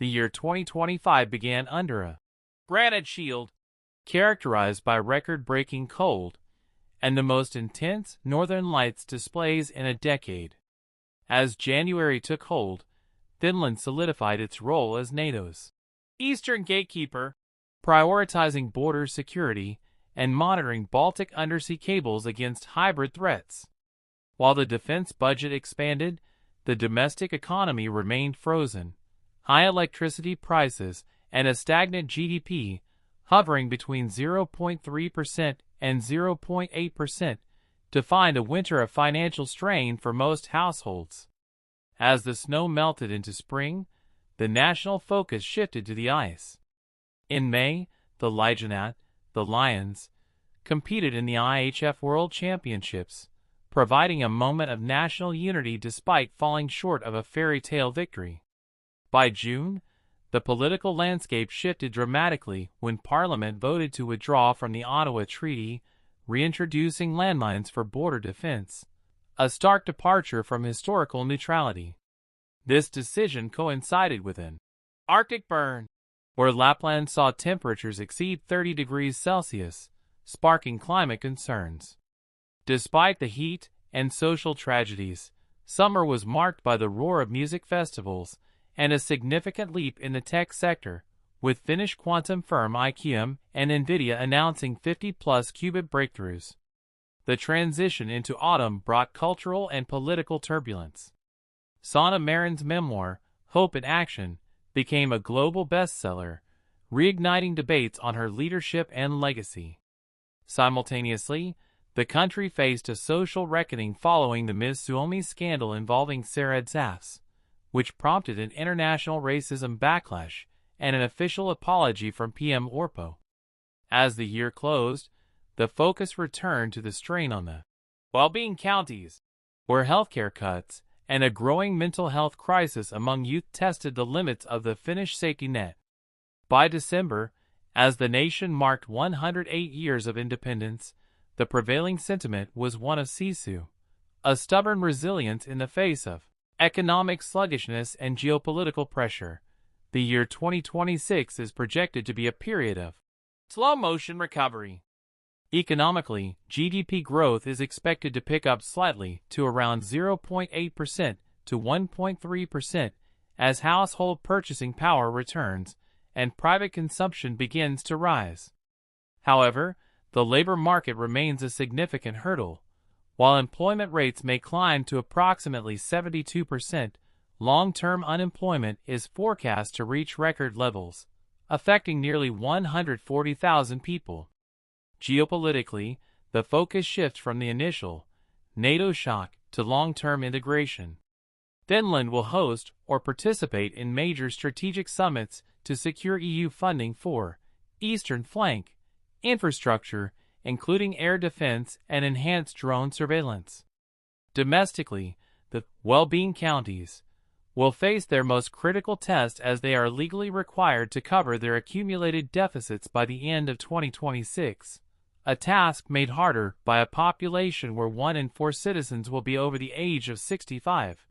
The year 2025 began under a granite shield, characterized by record-breaking cold and the most intense northern lights displays in a decade. As January took hold, Finland solidified its role as NATO's eastern gatekeeper, prioritizing border security and monitoring Baltic undersea cables against hybrid threats. While the defense budget expanded, the domestic economy remained frozen. High electricity prices and a stagnant GDP, hovering between 0.3% and 0.8%, defined a winter of financial strain for most households. As the snow melted into spring, the national focus shifted to the ice. In May, the Lions, competed in the IHF World Championships, providing a moment of national unity despite falling short of a fairy tale victory. By June, the political landscape shifted dramatically when Parliament voted to withdraw from the Ottawa Treaty, reintroducing landmines for border defense, a stark departure from historical neutrality. This decision coincided with an Arctic burn, where Lapland saw temperatures exceed 30 degrees Celsius, sparking climate concerns. Despite the heat and social tragedies, summer was marked by the roar of music festivals and a significant leap in the tech sector, with Finnish quantum firm IBM and NVIDIA announcing 50-plus qubit breakthroughs. The transition into autumn brought cultural and political turbulence. Sanna Marin's memoir, Hope in Action, became a global bestseller, reigniting debates on her leadership and legacy. Simultaneously, the country faced a social reckoning following the Ms. Suomi scandal involving Sarah Zafs, which prompted an international racism backlash and an official apology from PM Orpo. As the year closed, the focus returned to the strain on the well-being counties, where healthcare cuts and a growing mental health crisis among youth tested the limits of the Finnish safety net. By December, as the nation marked 108 years of independence, the prevailing sentiment was one of sisu, a stubborn resilience in the face of economic sluggishness and geopolitical pressure. The year 2026 is projected to be a period of slow-motion recovery. Economically, GDP growth is expected to pick up slightly to around 0.8% to 1.3% as household purchasing power returns and private consumption begins to rise. However, the labor market remains a significant hurdle. While employment rates may climb to approximately 72%, long-term unemployment is forecast to reach record levels, affecting nearly 140,000 people. Geopolitically, the focus shifts from the initial NATO shock to long-term integration. Finland will host or participate in major strategic summits to secure EU funding for Eastern Flank infrastructure, including air defense and enhanced drone surveillance. Domestically, the well-being counties will face their most critical test as they are legally required to cover their accumulated deficits by the end of 2026, a task made harder by a population where 1 in 4 citizens will be over the age of 65.